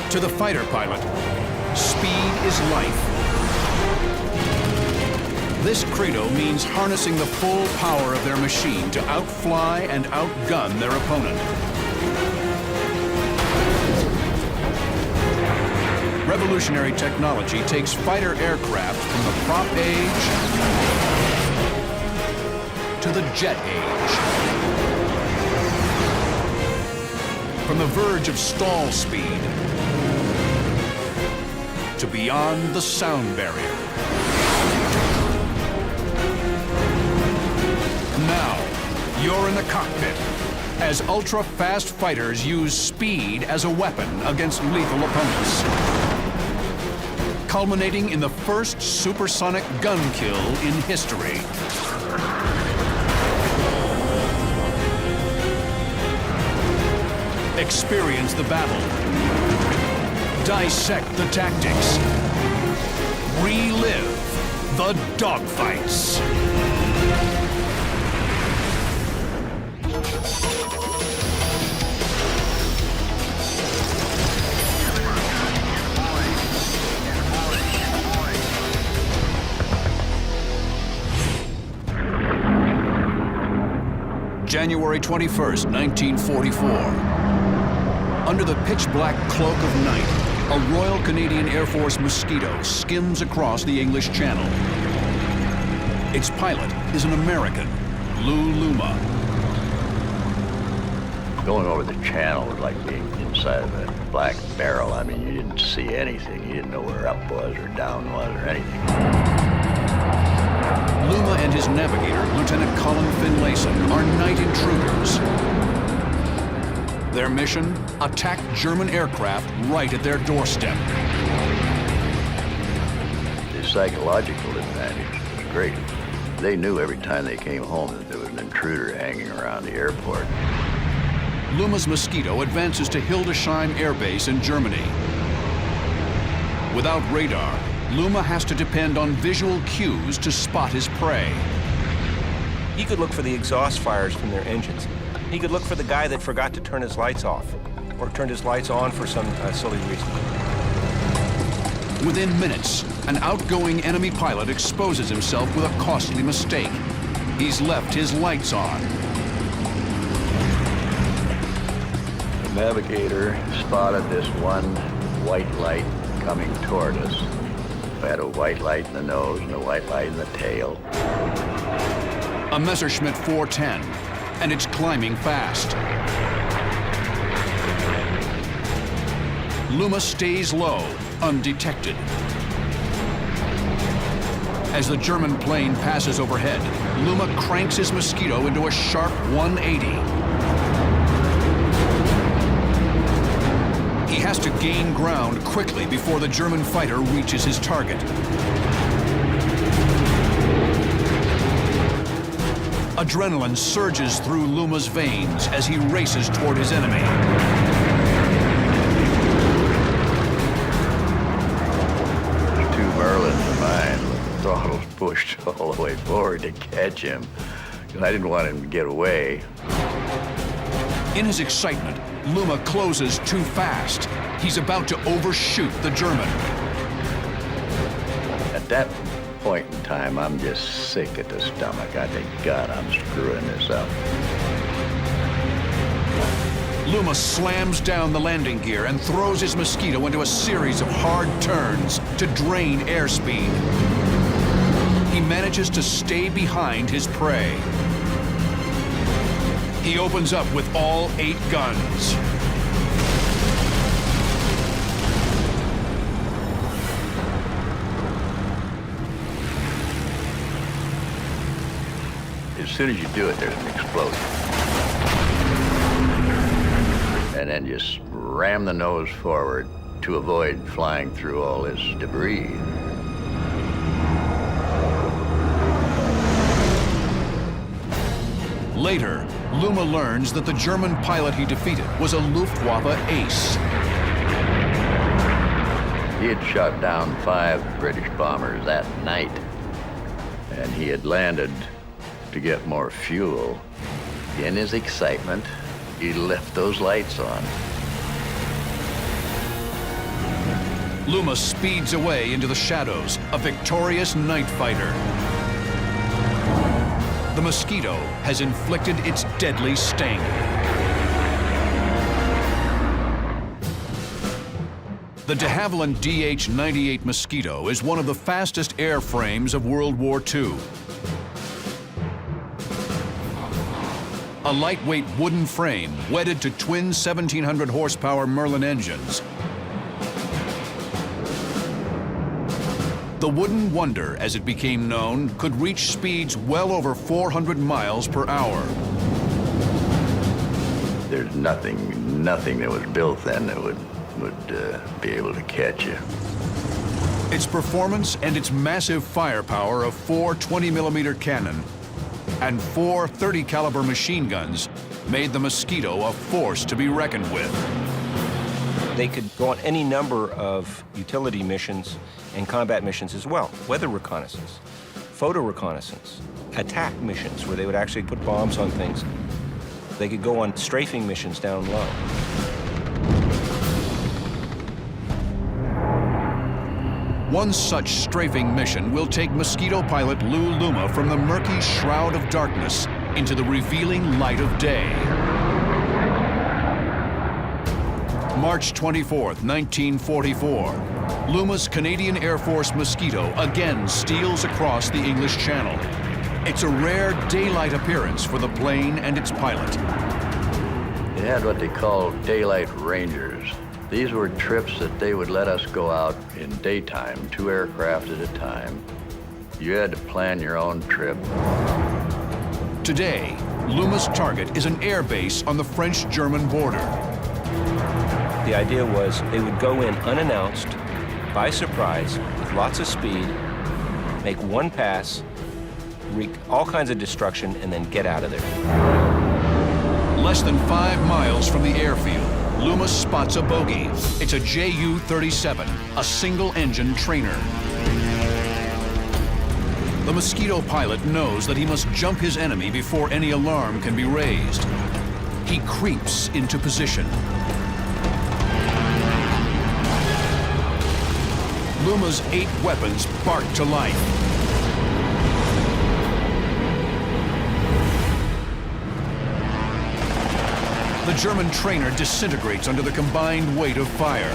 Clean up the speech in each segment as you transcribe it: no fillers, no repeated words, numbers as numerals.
To the fighter pilot, speed is life. This credo means harnessing the full power of their machine to outfly and outgun their opponent. Revolutionary technology takes fighter aircraft from the prop age to the jet age. From the verge of stall speed to beyond the sound barrier. Now, you're in the cockpit as ultra-fast fighters use speed as a weapon against lethal opponents. Culminating in the first supersonic gun kill in history. Experience the battle. Dissect the tactics. Relive the dogfights. January 21st, 1944. Under the pitch-black cloak of night, a Royal Canadian Air Force Mosquito skims across the English Channel. Its pilot is an American, Lou Luma. Going over the channel was like being inside of a black barrel. I mean, you didn't see anything. You didn't know where up was or down was or anything. Luma and his navigator, Lieutenant Colin Finlayson, are night intruders. Their mission? Attack German aircraft right at their doorstep. The psychological advantage was great. They knew every time they came home that there was an intruder hanging around the airport. Luma's Mosquito advances to Hildesheim Air Base in Germany. Without radar, Luma has to depend on visual cues to spot his prey. He could look for the exhaust fires from their engines. He could look for the guy that forgot to turn his lights off, or turned his lights on for some silly reason. Within minutes, an outgoing enemy pilot exposes himself with a costly mistake. He's left his lights on. The navigator spotted this one white light coming toward us. We had a white light in the nose and a white light in the tail. A Messerschmitt 410, and it's climbing fast. Luma stays low, undetected. As the German plane passes overhead, Luma cranks his Mosquito into a sharp 180. He has to gain ground quickly before the German fighter reaches his target. Adrenaline surges through Luma's veins as he races toward his enemy. Two Merlins of mine with the throttles pushed all the way forward to catch him. And I didn't want him to get away. In his excitement, Luma closes too fast. He's about to overshoot the German. At that point in time, I'm just sick at the stomach. I think, God, I'm screwing this up. Luma slams down the landing gear and throws his Mosquito into a series of hard turns to drain airspeed. He manages to stay behind his prey. He opens up with all 8 guns. As soon as you do it, there's an explosion. And then just ram the nose forward to avoid flying through all this debris. Later, Luma learns that the German pilot he defeated was a Luftwaffe ace. He had shot down 5 British bombers that night, and he had landed to get more fuel. In his excitement, he left those lights on. Luma speeds away into the shadows, a victorious night fighter. The Mosquito has inflicted its deadly sting. The de Havilland DH-98 Mosquito is one of the fastest airframes of World War II. A lightweight wooden frame wedded to twin 1,700 horsepower Merlin engines. The Wooden Wonder, as it became known, could reach speeds well over 400 miles per hour. There's nothing that was built then that would be able to catch you. Its performance and its massive firepower of 4 20-millimeter cannon and 4 30 caliber machine guns made the Mosquito a force to be reckoned with. They could go on any number of utility missions and combat missions as well. Weather reconnaissance, photo reconnaissance, attack missions where they would actually put bombs on things. They could go on strafing missions down low. One such strafing mission will take Mosquito pilot Lou Luma from the murky shroud of darkness into the revealing light of day. March 24th, 1944. Luma's Canadian Air Force Mosquito again steals across the English Channel. It's a rare daylight appearance for the plane and its pilot. It had what they called daylight rangers. These were trips that they would let us go out in daytime, 2 aircraft at a time. You had to plan your own trip. Today, Luma's target is an air base on the French-German border. The idea was they would go in unannounced, by surprise, with lots of speed, make one pass, wreak all kinds of destruction, and then get out of there. Less than 5 miles from the airfield, Luma spots a bogey. It's a Ju-37, a single-engine trainer. The Mosquito pilot knows that he must jump his enemy before any alarm can be raised. He creeps into position. Luma's 8 weapons bark to life. The German trainer disintegrates under the combined weight of fire.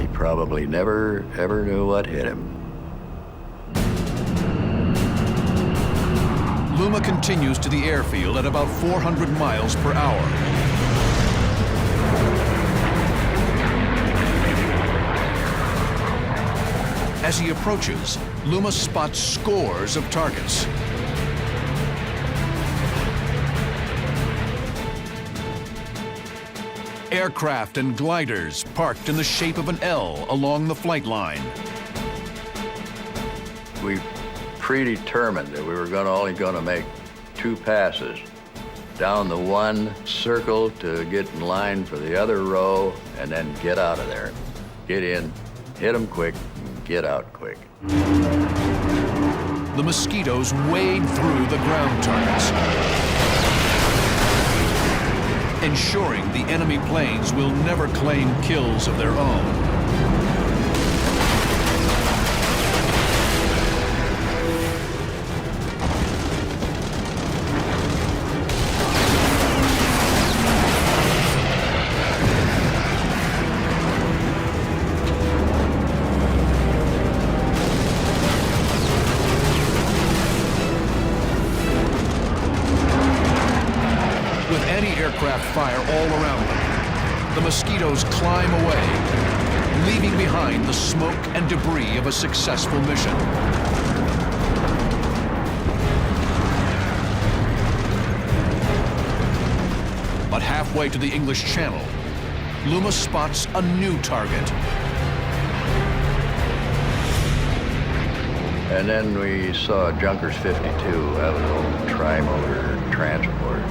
He probably never, ever knew what hit him. Luma continues to the airfield at about 400 miles per hour. As he approaches, Luma spots scores of targets. Aircraft and gliders parked in the shape of an L along the flight line. We predetermined that we were only going to make 2 passes. Down the one, circle to get in line for the other row, and then get out of there. Get in, hit them quick, and get out quick. The Mosquitoes wade through the ground targets, ensuring the enemy planes will never claim kills of their own. Aircraft fire all around them. The Mosquitoes climb away, leaving behind the smoke and debris of a successful mission. But halfway to the English Channel, Luma spots a new target. And then we saw Junkers 52, that was an old tri-motor transport.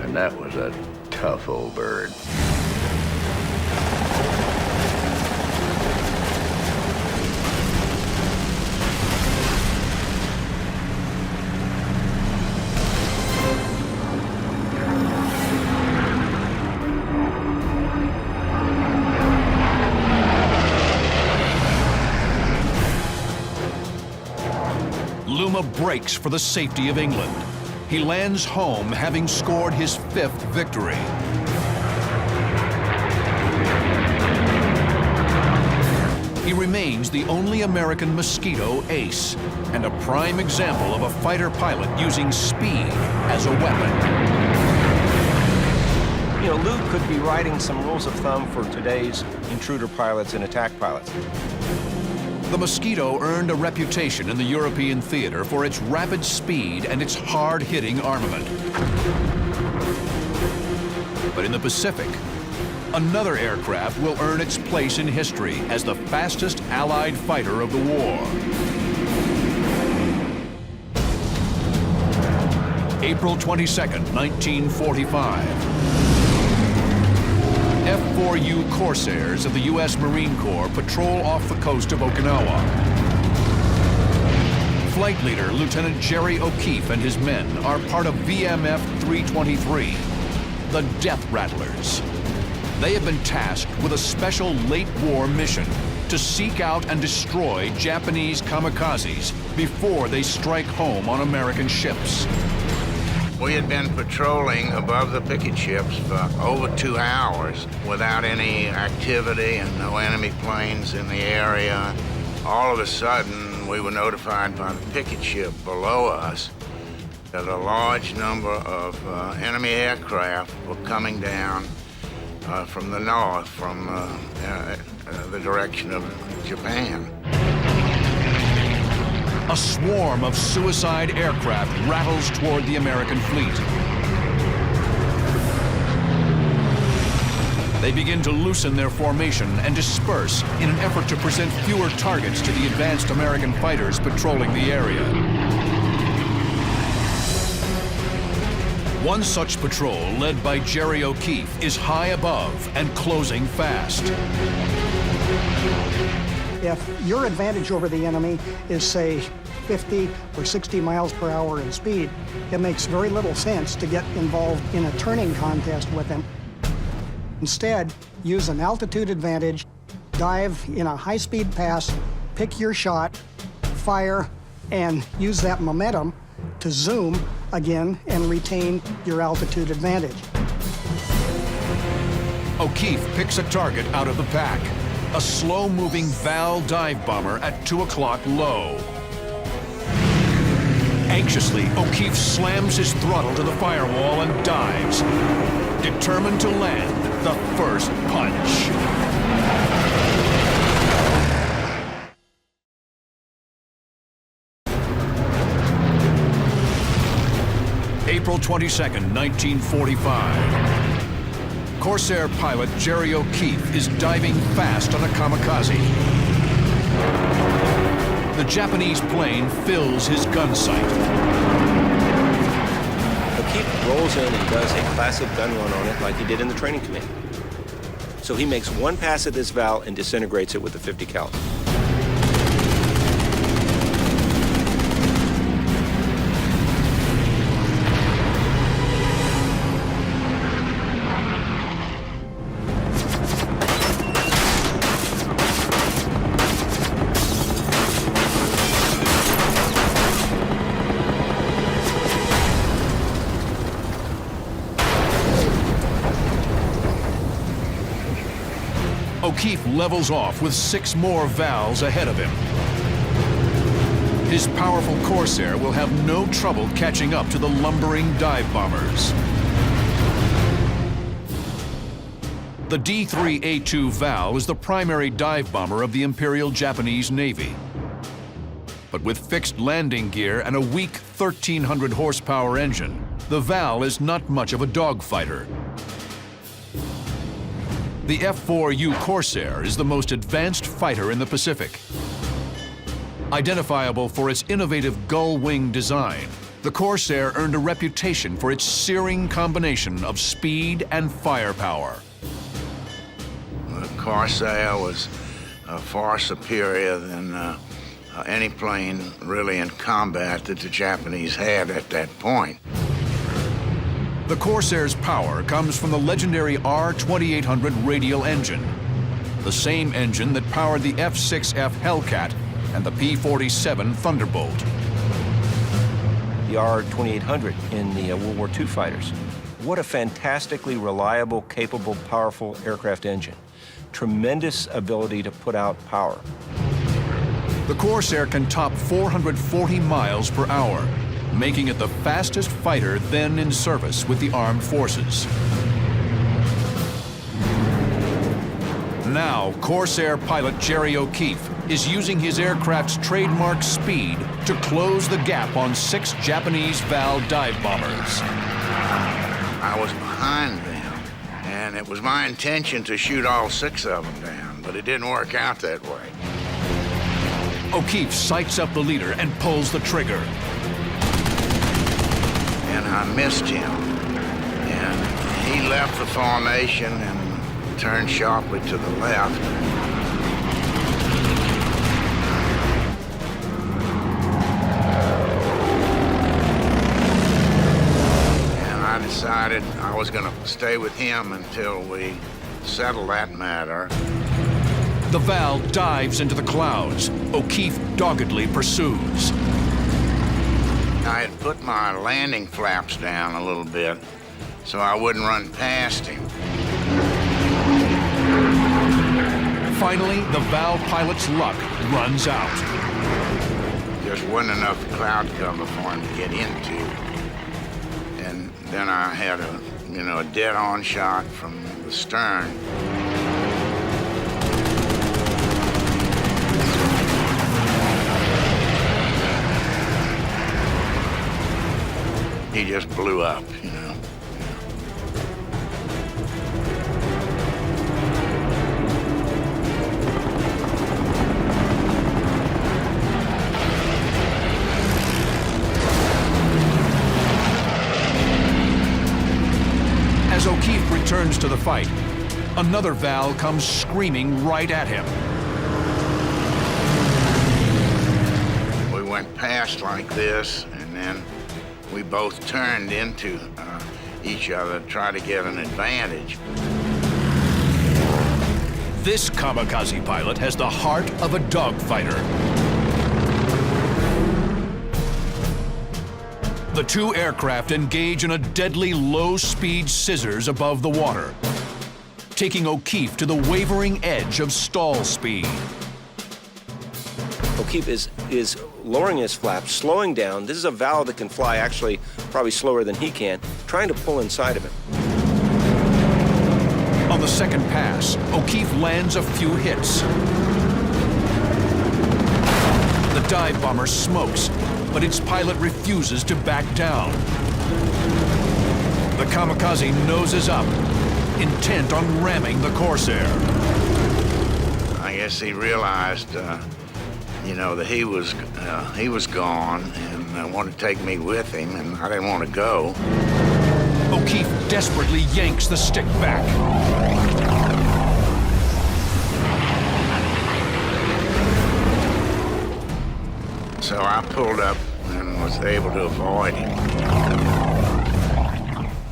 And that was a tough old bird. cinema breaks for the safety of England. He lands home having scored his 5th victory. He remains the only American Mosquito ace, and a prime example of a fighter pilot using speed as a weapon. You know, Lou could be writing some rules of thumb for today's intruder pilots and attack pilots. The Mosquito earned a reputation in the European theater for its rapid speed and its hard-hitting armament. But in the Pacific, another aircraft will earn its place in history as the fastest Allied fighter of the war. April 22nd, 1945. F-4U Corsairs of the U.S. Marine Corps patrol off the coast of Okinawa. Flight leader Lieutenant Jerry O'Keefe and his men are part of VMF 323, the Death Rattlers. They have been tasked with a special late-war mission to seek out and destroy Japanese kamikazes before they strike home on American ships. We had been patrolling above the picket ships for over 2 hours without any activity and no enemy planes in the area. All of a sudden, we were notified by the picket ship below us that a large number of enemy aircraft were coming down from the north, from the direction of Japan. A swarm of suicide aircraft rattles toward the American fleet. They begin to loosen their formation and disperse in an effort to present fewer targets to the advanced American fighters patrolling the area. One such patrol, led by Jerry O'Keefe, is high above and closing fast. If your advantage over the enemy is, say, 50 or 60 miles per hour in speed, it makes very little sense to get involved in a turning contest with them. Instead, use an altitude advantage, dive in a high-speed pass, pick your shot, fire, and use that momentum to zoom again and retain your altitude advantage. O'Keefe picks a target out of the pack. A slow-moving Val dive bomber at 2 o'clock low. Anxiously, O'Keefe slams his throttle to the firewall and dives, determined to land the first punch. April 22nd, 1945. Corsair pilot Jerry O'Keefe is diving fast on a kamikaze. The Japanese plane fills his gun sight. O'Keefe rolls in and does a classic gun run on it like he did in the training command. So he makes one pass at this valve and disintegrates it with a .50 caliber. O'Keefe levels off with 6 more valves ahead of him. His powerful Corsair will have no trouble catching up to the lumbering dive bombers. The D-3A2 Val is the primary dive bomber of the Imperial Japanese Navy. But with fixed landing gear and a weak 1,300 horsepower engine, the Val is not much of a dogfighter. The F-4U Corsair is the most advanced fighter in the Pacific. Identifiable for its innovative gull-wing design, the Corsair earned a reputation for its searing combination of speed and firepower. The Corsair was far superior than any plane really in combat that the Japanese had at that point. The Corsair's power comes from the legendary R-2800 radial engine, the same engine that powered the F-6F Hellcat and the P-47 Thunderbolt. the R-2800 in the World War II fighters. What a fantastically reliable, capable, powerful aircraft engine. Tremendous ability to put out power. The Corsair can top 440 miles per hour, making it the fastest fighter then in service with the armed forces. Now, Corsair pilot Jerry O'Keefe is using his aircraft's trademark speed to close the gap on 6 Japanese Val dive bombers. I was behind them, and it was my intention to shoot all 6 of them down, but it didn't work out that way. O'Keefe sights up the leader and pulls the trigger. And I missed him, and he left the formation and turned sharply to the left. And I decided I was going to stay with him until we settled that matter. The Val dives into the clouds. O'Keefe doggedly pursues. I had put my landing flaps down a little bit so I wouldn't run past him. Finally, the Val pilot's luck runs out. Just wasn't enough cloud cover for him to get into. And then I had a dead-on shot from the stern. He just blew up, you know. As O'Keefe returns to the fight, another Val comes screaming right at him. We went past like this, and then we both turned into each other, try to get an advantage. This kamikaze pilot has the heart of a dogfighter. The 2 aircraft engage in a deadly low-speed scissors above the water, taking O'Keefe to the wavering edge of stall speed. O'Keefe is lowering his flaps, slowing down. This is a Val that can fly actually probably slower than he can, trying to pull inside of him. On the second pass, O'Keefe lands a few hits. The dive bomber smokes, but its pilot refuses to back down. The kamikaze noses up, intent on ramming the Corsair. I guess he realized, that he was gone and wanted to take me with him, and I didn't want to go. O'Keefe desperately yanks the stick back. So I pulled up and was able to avoid him.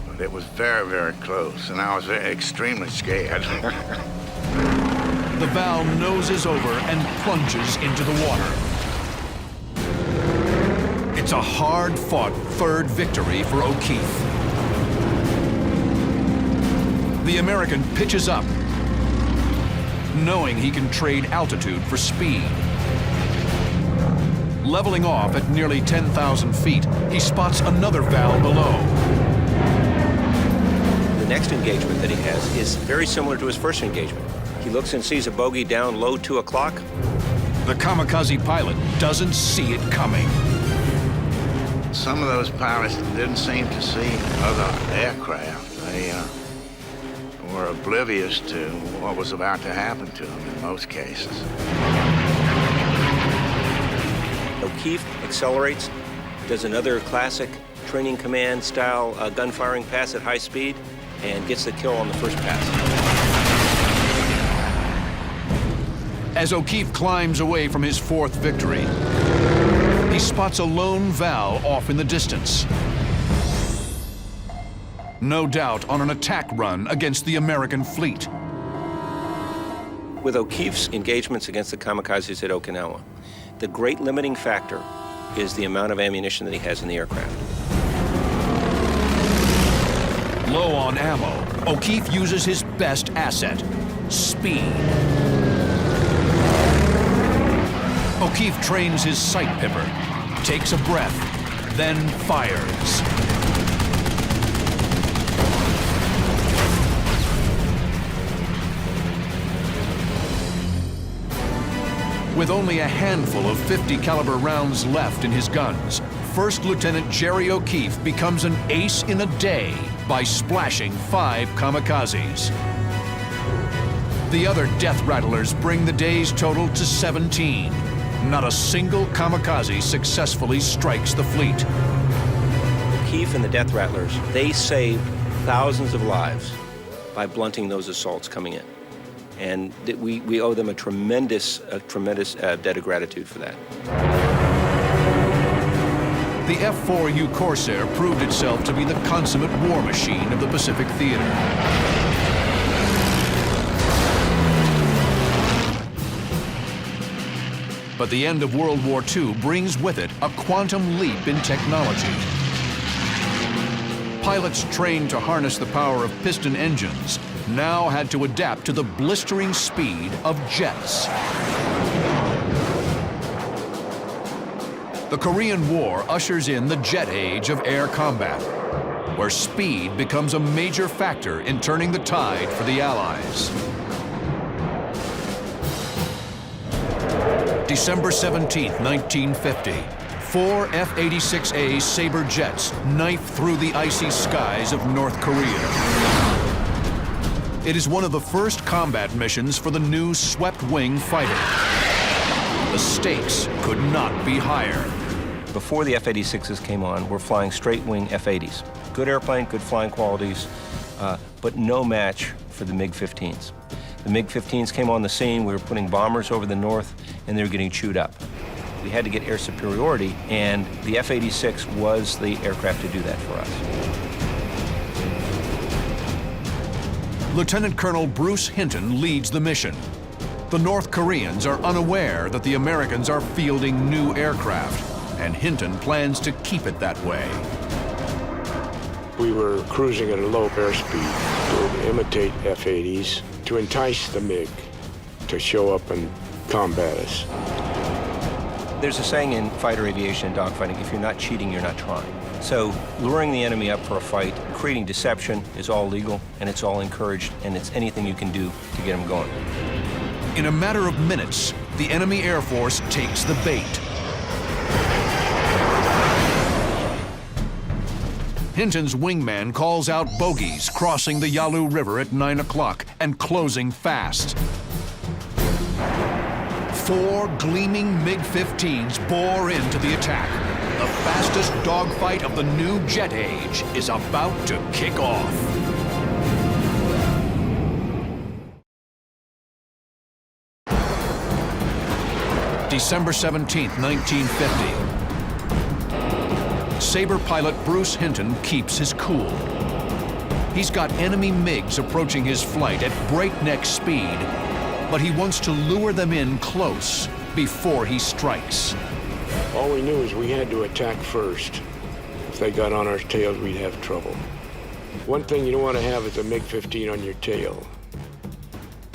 But it was very, very close, and I was extremely scared. The Val noses over and plunges into the water. It's a hard-fought 3rd victory for O'Keefe. The American pitches up, knowing he can trade altitude for speed. Leveling off at nearly 10,000 feet, he spots another Val below. The next engagement that he has is very similar to his first engagement. He looks and sees a bogey down low 2 o'clock. The kamikaze pilot doesn't see it coming. Some of those pilots didn't seem to see other aircraft. They were oblivious to what was about to happen to them in most cases. O'Keefe accelerates, does another classic training command style gun-firing pass at high speed, and gets the kill on the first pass. As O'Keefe climbs away from his 4th victory, he spots a lone Val off in the distance. No doubt on an attack run against the American fleet. With O'Keefe's engagements against the kamikazes at Okinawa, the great limiting factor is the amount of ammunition that he has in the aircraft. Low on ammo, O'Keefe uses his best asset, speed. O'Keefe trains his sight pipper, takes a breath, then fires. With only a handful of .50 caliber rounds left in his guns, First Lieutenant Jerry O'Keefe becomes an ace in a day by splashing 5 kamikazes. The other death rattlers bring the day's total to 17. Not a single kamikaze successfully strikes the fleet. O'Keefe and the death rattlers, they saved thousands of lives by blunting those assaults coming in. And we owe them a tremendous debt of gratitude for that. The F-4U Corsair proved itself to be the consummate war machine of the Pacific Theater. But the end of World War II brings with it a quantum leap in technology. Pilots trained to harness the power of piston engines now had to adapt to the blistering speed of jets. The Korean War ushers in the jet age of air combat, where speed becomes a major factor in turning the tide for the Allies. December 17, 1950, 4 F-86A Sabre jets knife through the icy skies of North Korea. It is one of the first combat missions for the new swept-wing fighter. The stakes could not be higher. Before the F-86s came on, we're flying straight-wing F-80s. Good airplane, good flying qualities, but no match for the MiG-15s. The MiG-15s came on the scene, we were putting bombers over the north, and they were getting chewed up. We had to get air superiority, and the F-86 was the aircraft to do that for us. Lieutenant Colonel Bruce Hinton leads the mission. The North Koreans are unaware that the Americans are fielding new aircraft, and Hinton plans to keep it that way. We were cruising at a low airspeed to imitate F-80s, to entice the MiG to show up and combat us. There's a saying in fighter aviation and dogfighting, if you're not cheating, you're not trying. So luring the enemy up for a fight, creating deception is all legal, and it's all encouraged, and it's anything you can do to get them going. In a matter of minutes, the enemy Air Force takes the bait. Hinton's wingman calls out bogeys crossing the Yalu River at 9 o'clock and closing fast. 4 gleaming MiG-15s bore into the attack. The fastest dogfight of the new jet age is about to kick off. December 17, 1950. Sabre pilot Bruce Hinton keeps his cool. He's got enemy MiGs approaching his flight at breakneck speed, but he wants to lure them in close before he strikes. All we knew is we had to attack first. If they got on our tails, we'd have trouble. One thing you don't want to have is a MiG-15 on your tail.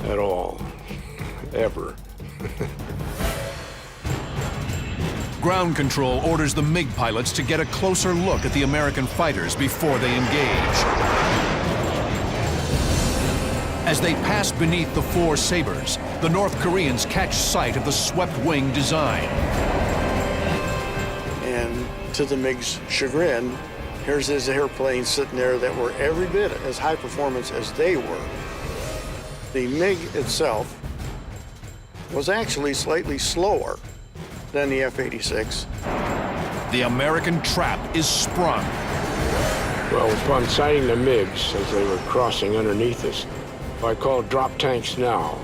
At all. Ever. Ground control orders the MiG pilots to get a closer look at the American fighters before they engage. As they pass beneath the 4 Sabres, the North Koreans catch sight of the swept-wing design. And to the MiG's chagrin, here's his airplanes sitting there that were every bit as high performance as they were. The MiG itself was actually slightly slower than the F-86. The American trap is sprung. Well, upon sighting the MiGs as they were crossing underneath us, I called drop tanks now,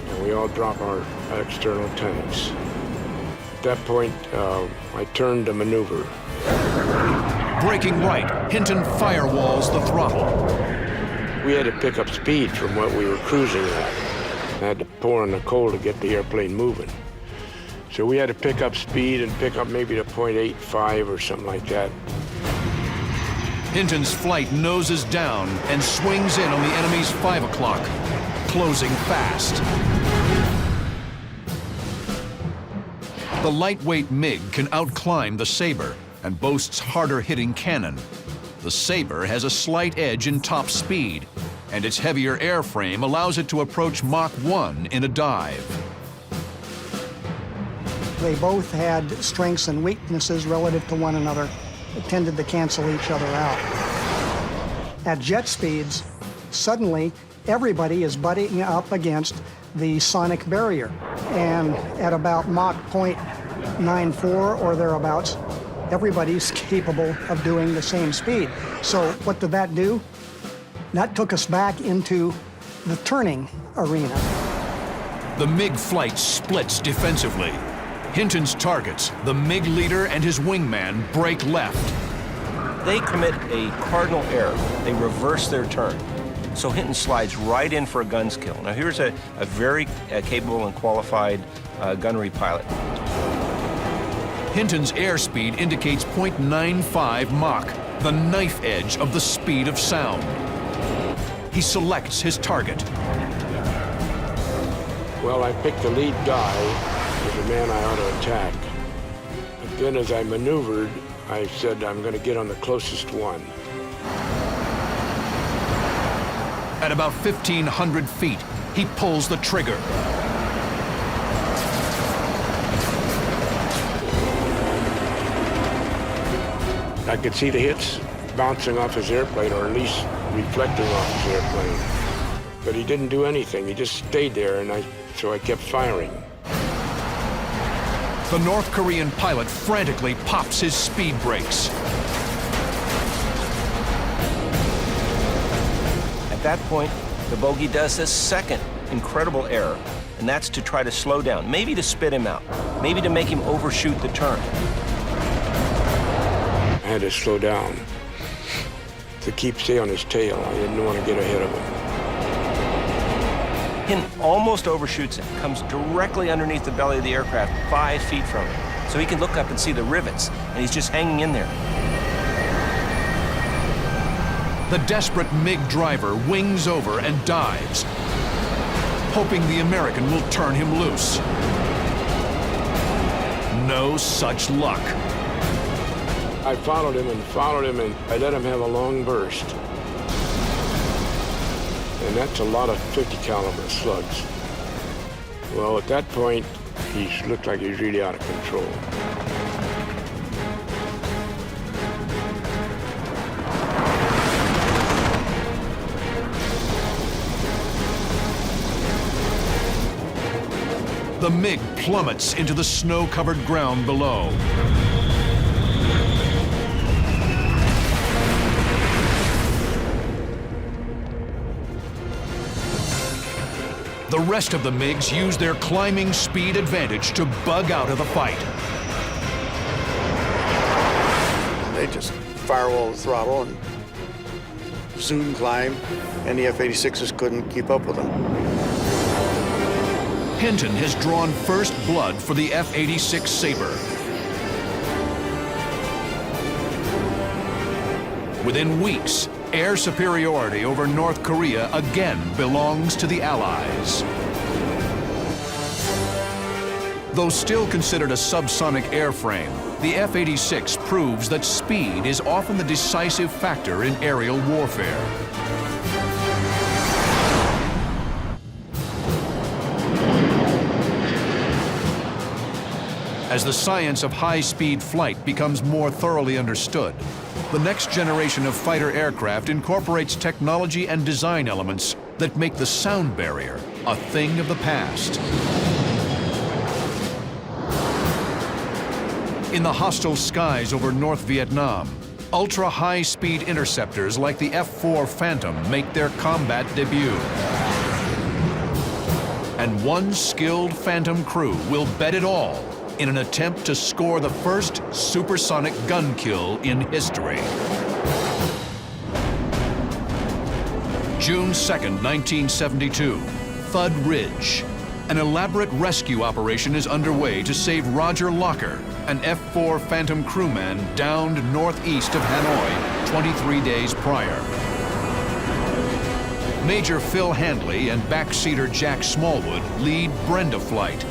and we all drop our external tanks. At that point, I turned to maneuver. Breaking right, Hinton firewalls the throttle. We had to pick up speed from what we were cruising at. I had to pour in the coal to get the airplane moving. So we had to pick up speed and pick up maybe to 0.85 or something like that. Hinton's flight noses down and swings in on the enemy's 5 o'clock, closing fast. The lightweight MiG can outclimb the Sabre and boasts harder-hitting cannon. The Sabre has a slight edge in top speed, and its heavier airframe allows it to approach Mach 1 in a dive. They both had strengths and weaknesses relative to one another. It tended to cancel each other out. At jet speeds, suddenly everybody is butting up against the sonic barrier. And at about Mach 0.94 or thereabouts, everybody's capable of doing the same speed. So what did that do? That took us back into the turning arena. The MiG flight splits defensively. Hinton's targets, the MiG leader and his wingman, break left. They commit a cardinal error. They reverse their turn. So Hinton slides right in for a guns kill. Now here's a very capable and qualified gunnery pilot. Hinton's airspeed indicates 0.95 Mach, the knife edge of the speed of sound. He selects his target. Well, I picked the lead guy as the man I ought to attack. But then as I maneuvered, I said I'm going to get on the closest one. At about 1,500 feet, he pulls the trigger. I could see the hits bouncing off his airplane, or at least reflecting off his airplane. But he didn't do anything. He just stayed there, and so I kept firing. The North Korean pilot frantically pops his speed brakes. At that point, the bogey does a second incredible error, and that's to try to slow down, maybe to spit him out, maybe to make him overshoot the turn. I had to slow down to stay on his tail. I didn't want to get ahead of him. Hinton almost overshoots him, comes directly underneath the belly of the aircraft, 5 feet from him. So he can look up and see the rivets, and he's just hanging in there. The desperate MiG driver wings over and dives, hoping the American will turn him loose. No such luck. I followed him, and I let him have a long burst. And that's a lot of 50 caliber slugs. Well, at that point, he looked like he was really out of control. The MiG plummets into the snow-covered ground below. The rest of the MiGs use their climbing speed advantage to bug out of the fight. They just firewall the throttle and soon climb, and the F-86s couldn't keep up with them. Hinton has drawn first blood for the F-86 Sabre. Within weeks, air superiority over North Korea again belongs to the Allies. Though still considered a subsonic airframe, the F-86 proves that speed is often the decisive factor in aerial warfare. As the science of high-speed flight becomes more thoroughly understood, the next generation of fighter aircraft incorporates technology and design elements that make the sound barrier a thing of the past. In the hostile skies over North Vietnam, ultra-high-speed interceptors like the F-4 Phantom make their combat debut. And one skilled Phantom crew will bet it all in an attempt to score the first supersonic gun kill in history. June 2nd, 1972, Thud Ridge. An elaborate rescue operation is underway to save Roger Locker, an F-4 Phantom crewman downed northeast of Hanoi 23 days prior. Major Phil Handley and backseater Jack Smallwood lead Brenda Flight,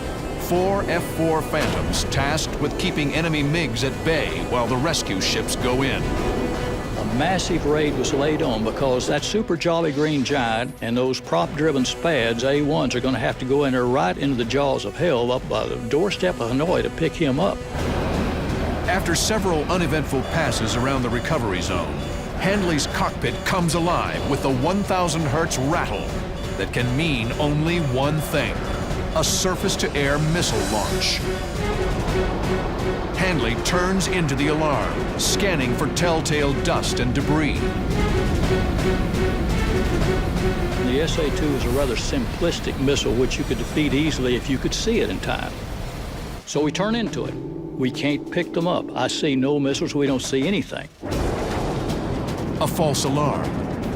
4 F-4 Phantoms tasked with keeping enemy MiGs at bay while the rescue ships go in. A massive raid was laid on because that super Jolly Green Giant and those prop-driven Spads, A1s, are going to have to go in there right into the jaws of hell up by the doorstep of Hanoi to pick him up. After several uneventful passes around the recovery zone, Handley's cockpit comes alive with the 1,000 hertz rattle that can mean only one thing: a surface-to-air missile launch. Handley turns into the alarm, scanning for telltale dust and debris. The SA-2 is a rather simplistic missile which you could defeat easily if you could see it in time. So we turn into it. We can't pick them up. I see no missiles, we don't see anything. A false alarm,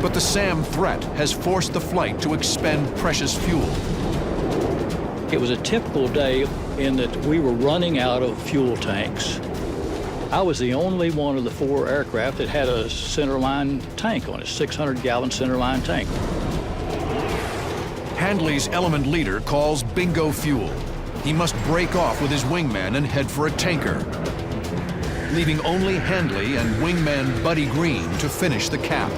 but the SAM threat has forced the flight to expend precious fuel. It was a typical day in that we were running out of fuel tanks. I was the only one of the 4 aircraft that had a centerline tank on it, 600-gallon centerline tank. Handley's element leader calls bingo fuel. He must break off with his wingman and head for a tanker, leaving only Handley and wingman Buddy Green to finish the cap.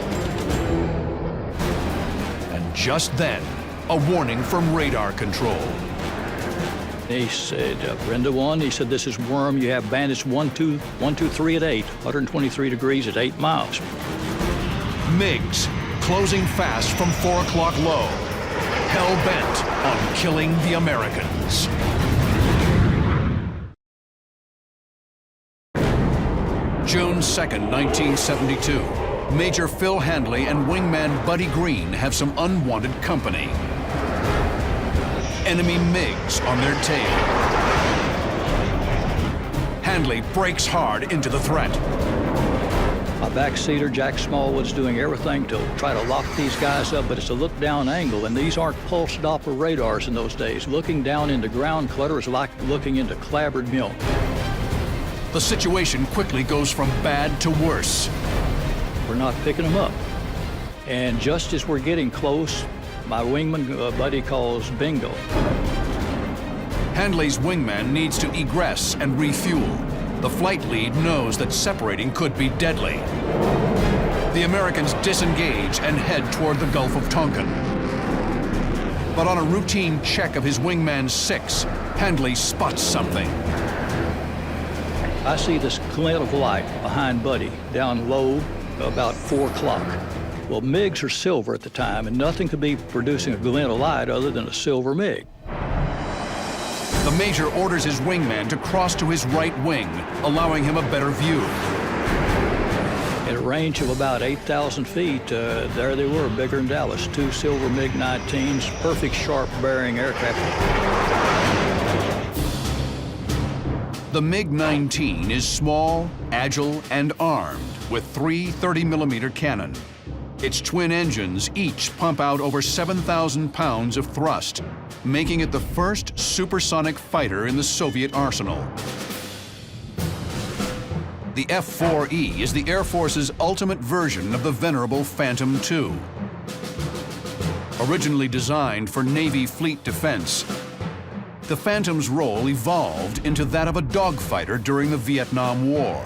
And just then, a warning from radar control. He said, Brenda 1, he said, this is Worm. You have bandits 1, 2, 3 at 8, 123 degrees at 8 miles. MiGs closing fast from 4 o'clock low, hell-bent on killing the Americans. June 2nd, 1972. Major Phil Handley and wingman Buddy Green have some unwanted company. Enemy MiGs on their tail. Handley brakes hard into the threat. My backseater, Jack Smallwood's doing everything to try to lock these guys up, but it's a look-down angle, and these aren't pulse Doppler radars in those days. Looking down into ground clutter is like looking into clabbered milk. The situation quickly goes from bad to worse. We're not picking them up. And just as we're getting close, my wingman buddy calls bingo. Handley's wingman needs to egress and refuel. The flight lead knows that separating could be deadly. The Americans disengage and head toward the Gulf of Tonkin. But on a routine check of his wingman's 6, Handley spots something. I see this glint of light behind Buddy, down low, about 4 o'clock. Well, MiGs are silver at the time, and nothing could be producing a glint of light other than a silver MiG. The Major orders his wingman to cross to his right wing, allowing him a better view. At a range of about 8,000 feet, there they were, bigger than Dallas, 2 silver MiG-19s, perfect sharp bearing aircraft. The MiG-19 is small, agile, and armed with 3 30mm cannon. Its twin engines each pump out over 7,000 pounds of thrust, making it the first supersonic fighter in the Soviet arsenal. The F-4E is the Air Force's ultimate version of the venerable Phantom II. Originally designed for Navy fleet defense, the Phantom's role evolved into that of a dogfighter during the Vietnam War.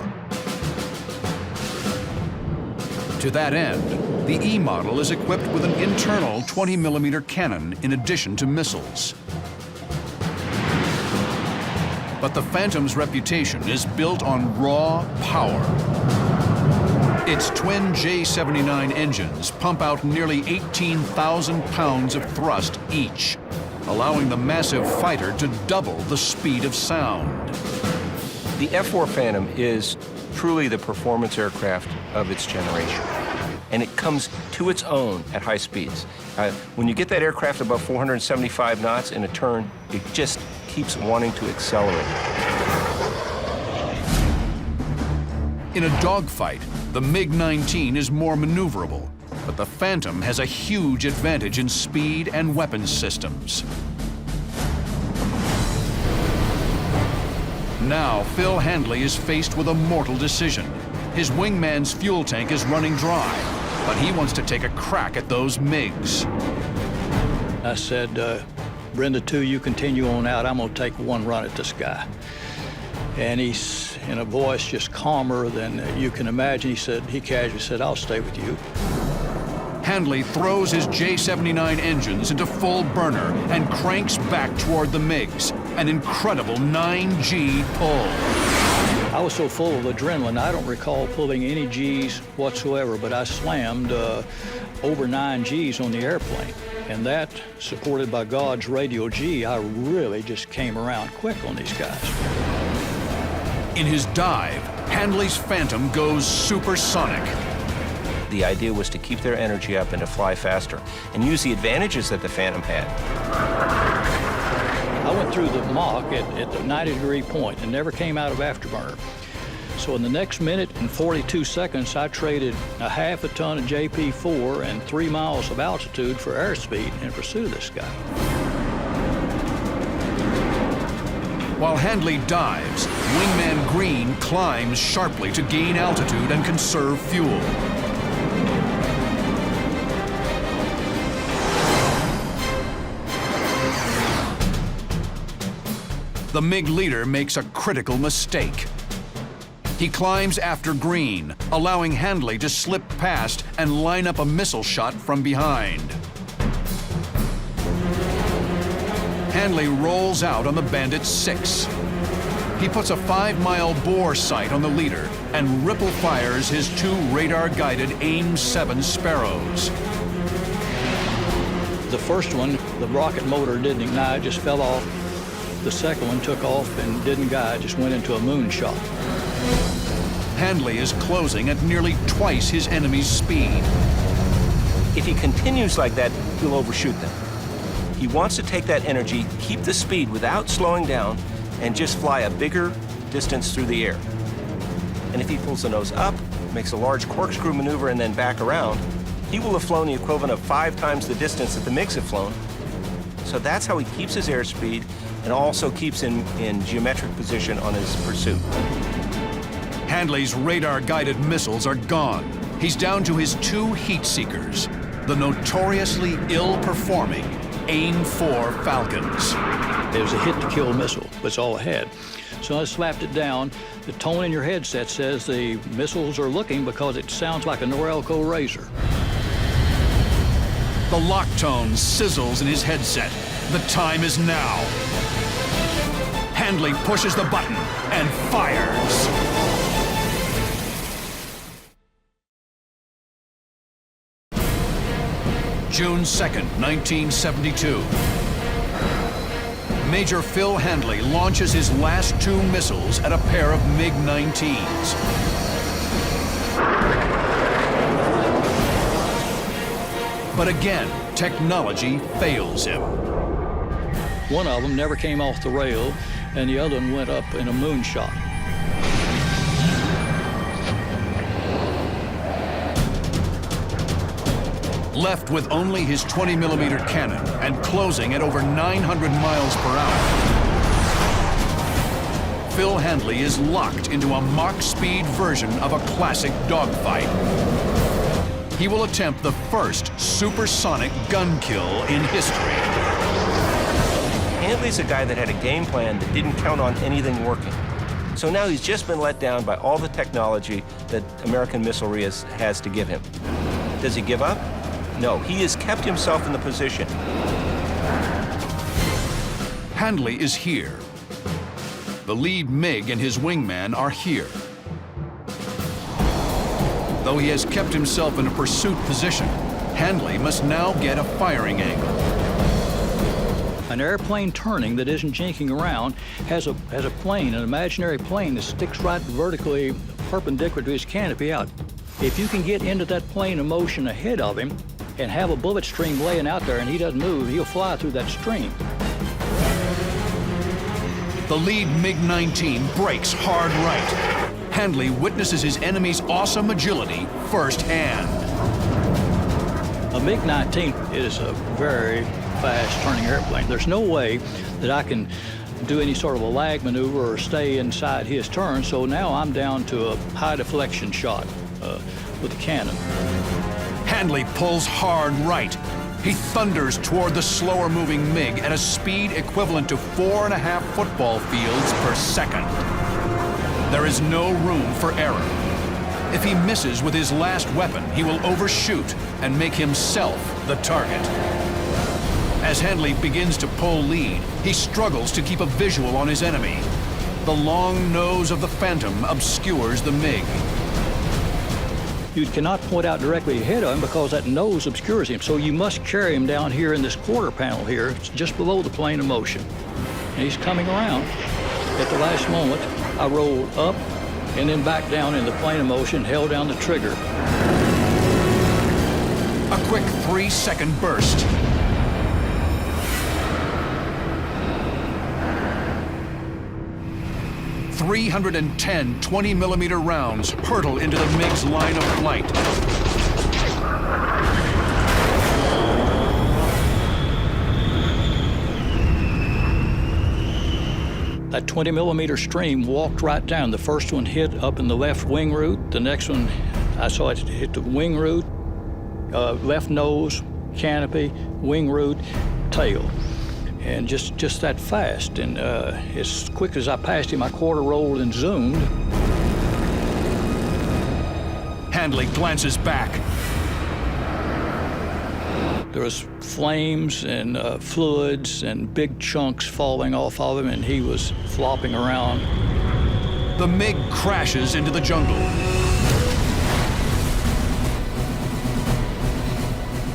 To that end, the E model is equipped with an internal 20mm cannon in addition to missiles. But the Phantom's reputation is built on raw power. Its twin J-79 engines pump out nearly 18,000 pounds of thrust each, allowing the massive fighter to double the speed of sound. The F-4 Phantom is truly the performance aircraft of its generation, and it comes to its own at high speeds. When you get that aircraft above 475 knots in a turn, it just keeps wanting to accelerate. In a dogfight, the MiG-19 is more maneuverable, but the Phantom has a huge advantage in speed and weapons systems. Now, Phil Handley is faced with a mortal decision. His wingman's fuel tank is running dry, but he wants to take a crack at those MiGs. I said, Brenda 2, you continue on out. I'm gonna take one run at this guy. And he's, in a voice just calmer than you can imagine, he casually said, I'll stay with you. Handley throws his J-79 engines into full burner and cranks back toward the MiGs. An incredible 9G pull. I was so full of adrenaline, I don't recall pulling any Gs whatsoever, but I slammed over 9 Gs on the airplane. And that, supported by God's radio G, I really just came around quick on these guys. In his dive, Handley's Phantom goes supersonic. The idea was to keep their energy up and to fly faster and use the advantages that the Phantom had. I went through the Mach at the 90-degree point and never came out of afterburner. So in the next minute and 42 seconds, I traded a half a ton of JP4 and 3 miles of altitude for airspeed in pursuit of this guy. While Handley dives, Wingman Green climbs sharply to gain altitude and conserve fuel. The MiG leader makes a critical mistake. He climbs after Green, allowing Handley to slip past and line up a missile shot from behind. Handley rolls out on the Bandit 6. He puts a 5-mile bore sight on the leader and ripple fires his 2 radar-guided AIM-7 Sparrows. The first one, the rocket motor didn't ignite, just fell off. The second one took off and didn't guide, just went into a moonshot. Handley is closing at nearly twice his enemy's speed. If he continues like that, he'll overshoot them. He wants to take that energy, keep the speed without slowing down, and just fly a bigger distance through the air. And if he pulls the nose up, makes a large corkscrew maneuver and then back around, he will have flown the equivalent of 5 times the distance that the MiGs have flown. So that's how he keeps his airspeed and also keeps him in geometric position on his pursuit. Handley's radar-guided missiles are gone. He's down to his 2 heat seekers, the notoriously ill-performing AIM-4 Falcons. It was a hit-to-kill missile. That's all it had. So I slapped it down. The tone in your headset says the missiles are looking because it sounds like a Norelco razor. The lock tone sizzles in his headset. The time is now. Handley pushes the button and fires. June 2nd, 1972. Major Phil Handley launches his last 2 missiles at a pair of MiG-19s. But again, technology fails him. One of them never came off the rail, and the other one went up in a moonshot. Left with only his 20-millimeter cannon and closing at over 900 miles per hour, Phil Handley is locked into a Mach speed version of a classic dogfight. He will attempt the first supersonic gun kill in history. Handley's a guy that had a game plan that didn't count on anything working. So now he's just been let down by all the technology that American missilery has to give him. Does he give up? No, he has kept himself in the position. Handley is here. The lead MiG and his wingman are here. Though he has kept himself in a pursuit position, Handley must now get a firing angle. An airplane turning that isn't jinking around has a plane, an imaginary plane that sticks right vertically perpendicular to his canopy out. If you can get into that plane of motion ahead of him and have a bullet stream laying out there and he doesn't move, he'll fly through that stream. The lead MiG-19 brakes hard right. Handley witnesses his enemy's awesome agility firsthand. A MiG-19 is a very fast turning airplane. There's no way that I can do any sort of a lag maneuver or stay inside his turn. So now I'm down to a high deflection shot with the cannon. Handley pulls hard right. He thunders toward the slower-moving MiG at a speed equivalent to 4.5 football fields per second. There is no room for error. If he misses with his last weapon, he will overshoot and make himself the target. As Handley begins to pull lead, he struggles to keep a visual on his enemy. The long nose of the Phantom obscures the MiG. You cannot point out directly ahead of him because that nose obscures him. So you must carry him down here in this quarter panel here, just below the plane of motion. And he's coming around. At the last moment, I rolled up and then back down in the plane of motion, held down the trigger. A quick 3-second burst. .310 20-millimeter rounds hurtle into the MiG's line of flight. That 20-millimeter stream walked right down. The first one hit up in the left wing root. The next one, I saw it hit the wing root, left nose, canopy, wing root, tail. And just that fast. And as quick as I passed him, I quarter rolled and zoomed. Handley glances back. There was flames and fluids and big chunks falling off of him, and he was flopping around. The MiG crashes into the jungle.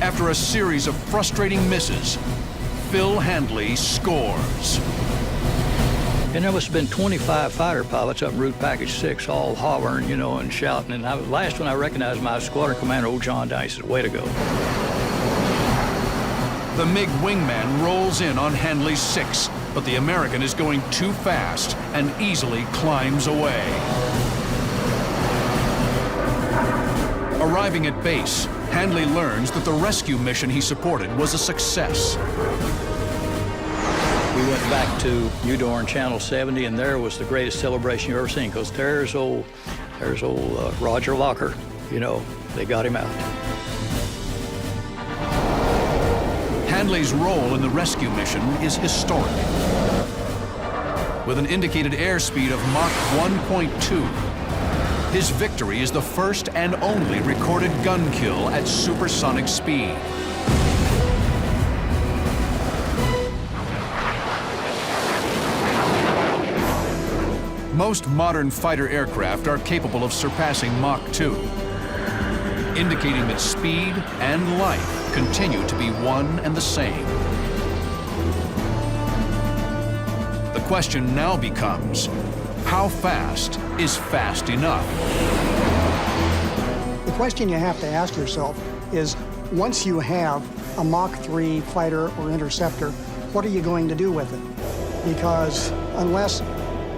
After a series of frustrating misses, Phil Handley scores. And there must have been 25 fighter pilots up in Route Package 6 all hollering, you know, and shouting. And last one I recognized my squadron commander, old John Downey, said, "Way to go." The MiG wingman rolls in on Handley's 6, but the American is going too fast and easily climbs away. Arriving at base, Handley learns that the rescue mission he supported was a success. We went back to Udorn Channel 70, and there was the greatest celebration you've ever seen, because there's old Roger Locker. You know, they got him out. Handley's role in the rescue mission is historic. With an indicated airspeed of Mach 1.2, his victory is the first and only recorded gun kill at supersonic speed. Most modern fighter aircraft are capable of surpassing Mach 2, indicating that speed and life continue to be one and the same. The question now becomes, how fast is fast enough? The question you have to ask yourself is, once you have a Mach 3 fighter or interceptor, what are you going to do with it? Because unless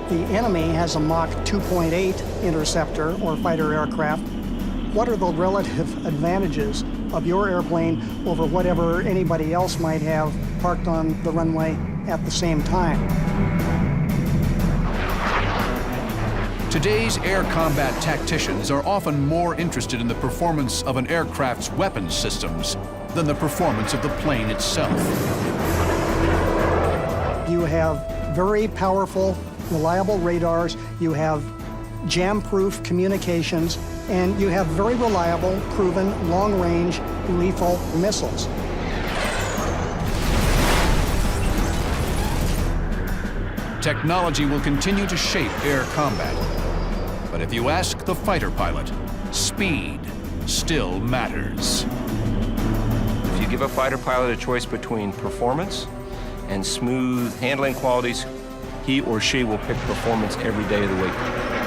the enemy has a Mach 2.8 interceptor or fighter aircraft, what are the relative advantages of your airplane over whatever anybody else might have parked on the runway at the same time? Today's air combat tacticians are often more interested in the performance of an aircraft's weapons systems than the performance of the plane itself. You have very powerful, reliable radars, you have jam-proof communications, and you have very reliable, proven, long-range, lethal missiles. Technology will continue to shape air combat. But if you ask the fighter pilot, speed still matters. If you give a fighter pilot a choice between performance and smooth handling qualities, he or she will pick performance every day of the week.